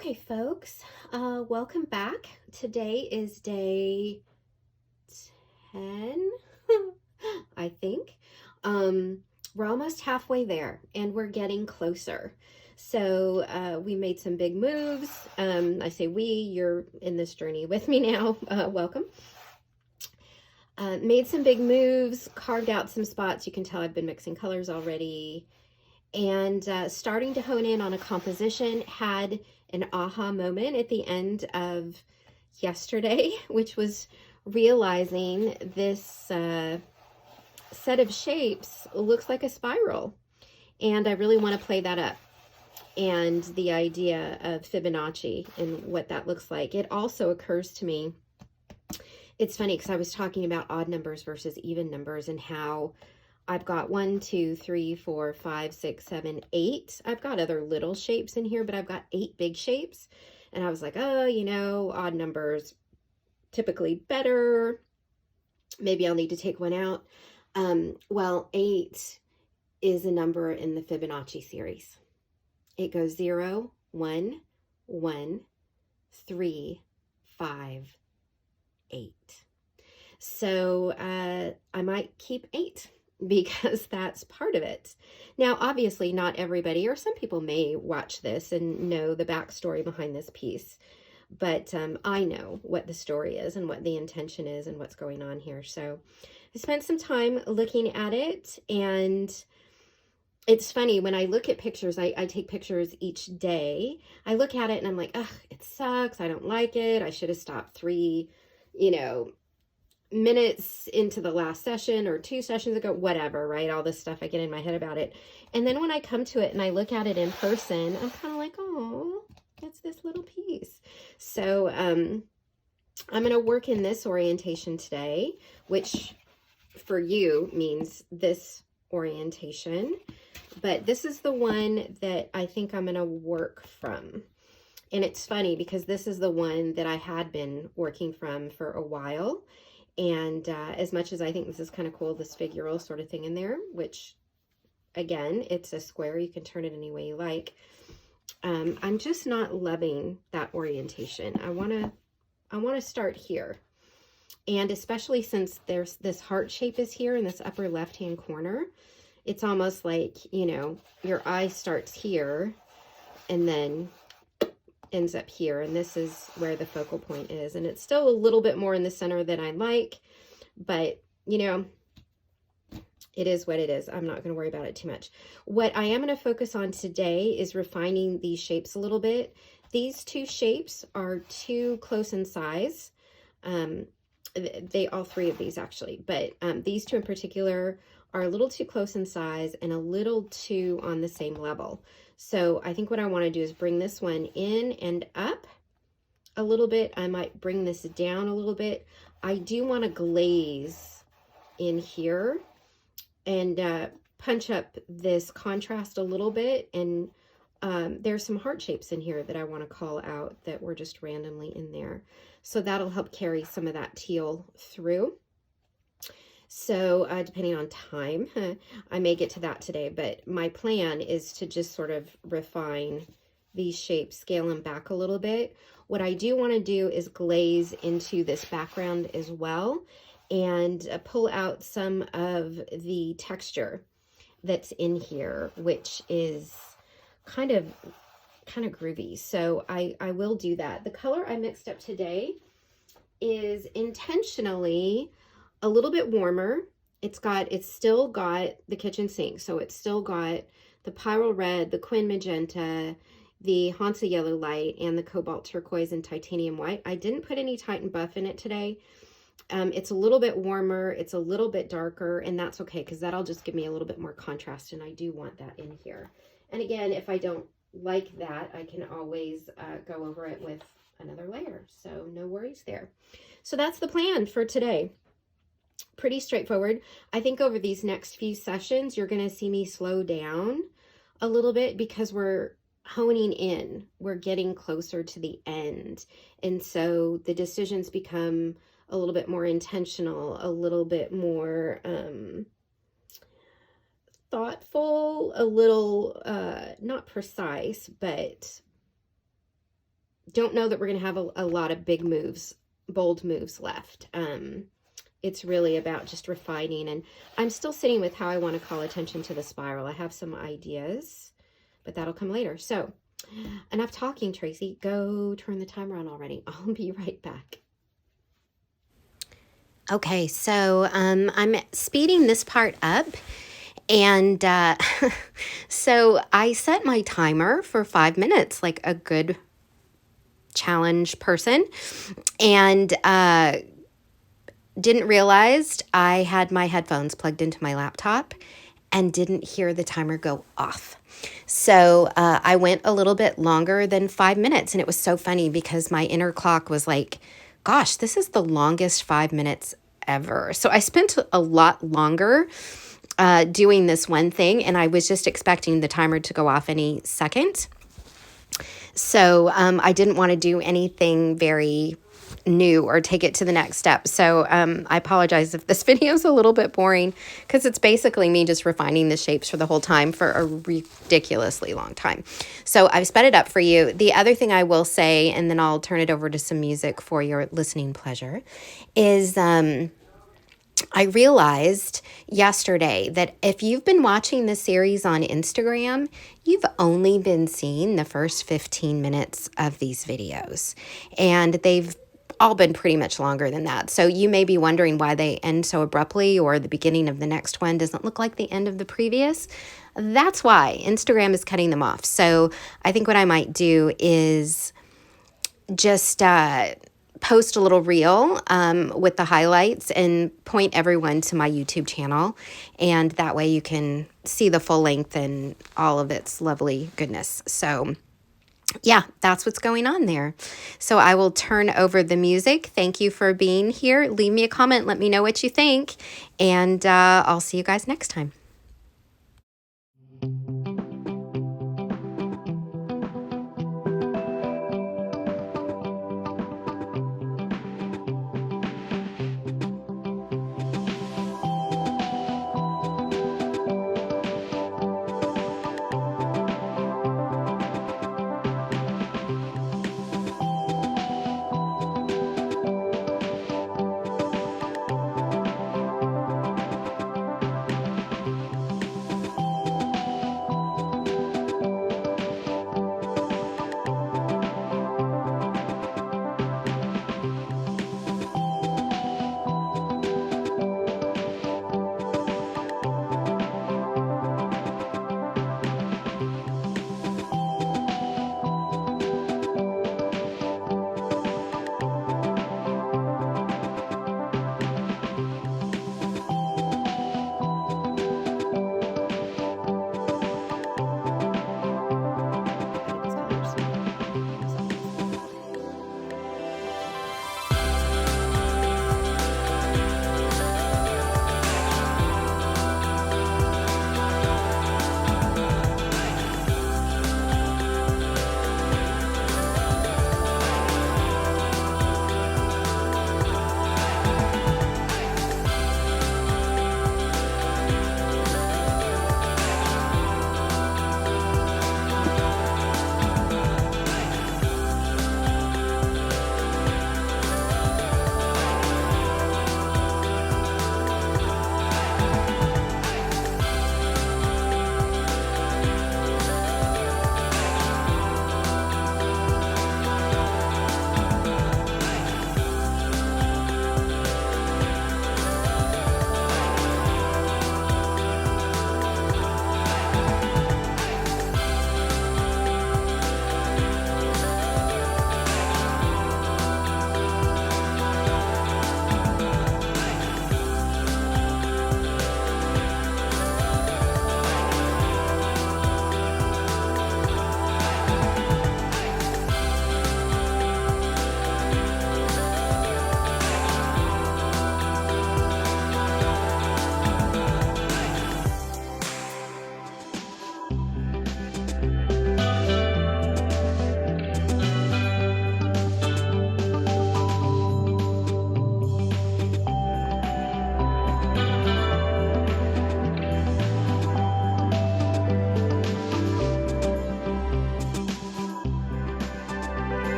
Okay, folks, welcome back. Today is day 10, I think. We're almost halfway there and we're getting closer. So we made some big moves. I say we, you're in this journey with me now. Welcome. Made some big moves, carved out some spots. You can tell I've been mixing colors already. And starting to hone in on a composition. Had an aha moment at the end of yesterday, which was realizing this set of shapes looks like a spiral. And I really want to play that up, and the idea of Fibonacci and what that looks like. It also occurs to me, it's funny because I was talking about odd numbers versus even numbers and how I've got 1, 2, 3, 4, 5, 6, 7, 8. I've got other little shapes in here, but I've got 8 big shapes. And I was like, oh, you know, odd numbers typically better. Maybe I'll need to take one out. Well, 8 is a number in the Fibonacci series. It goes 0, 1, 1, 3, 5, 8. So I might keep 8 because that's part of it. Now, obviously, not everybody, or some people may watch this and know the backstory behind this piece, but I know what the story is and what the intention is and what's going on here. So I spent some time looking at it, and it's funny, when I look at pictures, I take pictures each day. I look at it and I'm like, ugh, it sucks. I don't like it. I should have stopped 3, minutes into the last session or 2 sessions ago, whatever, right? All this stuff I get in my head about it. And then when I come to it and I look at it in person, I'm kind of like, oh, it's this little piece. So I'm going to work in this orientation today, which for you means this orientation. But this is the one that I think I'm going to work from. And it's funny because this is the one that I had been working from for a while. And as much as I think this is kind of cool, this figural sort of thing in there, which, again, it's a square. You can turn it any way you like. I'm just not loving that orientation. I want to start here. And especially since there's this heart shape is here in this upper left-hand corner, it's almost like, your eye starts here and then ends up here, and this is where the focal point is, and it's still a little bit more in the center than I like, but it is what it is. I'm not going to worry about it too much. What I am going to focus on today is refining these shapes a little bit. These 2 shapes are too close in size. All 3 of these actually, but these 2 in particular are a little too close in size and a little too on the same level. So I think what I want to do is bring this one in and up a little bit. I might bring this down a little bit. I do want to glaze in here and punch up this contrast a little bit. And there's some heart shapes in here that I want to call out that were just randomly in there. So that'll help carry some of that teal through. So depending on time, I may get to that today, but my plan is to just sort of refine these shapes, scale them back a little bit. What I do want to do is glaze into this background as well, and pull out some of the texture that's in here, which is kind of groovy. So I will do that. The color I mixed up today is intentionally a little bit warmer. It's still got the kitchen sink, so it's still got the Pyrrole Red, the Quin Magenta, the Hansa Yellow Light, and the Cobalt Turquoise and Titanium White. I didn't put any Titan Buff in it today. It's a little bit warmer, it's a little bit darker, and that's okay because that'll just give me a little bit more contrast, and I do want that in here. And again, if I don't like that, I can always go over it with another layer, so no worries there. So that's the plan for today. Pretty straightforward. I think over these next few sessions, you're going to see me slow down a little bit because we're honing in. We're getting closer to the end. And so the decisions become a little bit more intentional, a little bit more thoughtful, a little not precise, but don't know that we're going to have a lot of big moves, bold moves left. It's really about just refining, and I'm still sitting with how I want to call attention to the spiral. I have some ideas, but that'll come later. So enough talking, Tracy. Go turn the timer on already. I'll be right back. Okay, so I'm speeding this part up, and so I set my timer for 5 minutes, like a good challenge person, and didn't realize I had my headphones plugged into my laptop and didn't hear the timer go off. So I went a little bit longer than 5 minutes, and it was so funny because my inner clock was like, gosh, this is the longest 5 minutes ever. So I spent a lot longer doing this one thing, and I was just expecting the timer to go off any second. So I didn't want to do anything very new or take it to the next step. So I apologize if this video is a little bit boring, because it's basically me just refining the shapes for the whole time for a ridiculously long time. So I've sped it up for you. The other thing I will say, and then I'll turn it over to some music for your listening pleasure, is I realized yesterday that if you've been watching the series on Instagram, you've only been seeing the first 15 minutes of these videos, and they've all been pretty much longer than that. So you may be wondering why they end so abruptly, or the beginning of the next one doesn't look like the end of the previous. That's why Instagram is cutting them off. So I think what I might do is just post a little reel with the highlights and point everyone to my YouTube channel. And that way you can see the full length and all of its lovely goodness. So yeah, that's what's going on there. So I will turn over the music. Thank you for being here. Leave me a comment. Let me know what you think. And I'll see you guys next time.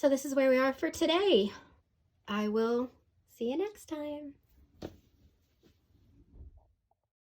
So this is where we are for today. I will see you next time.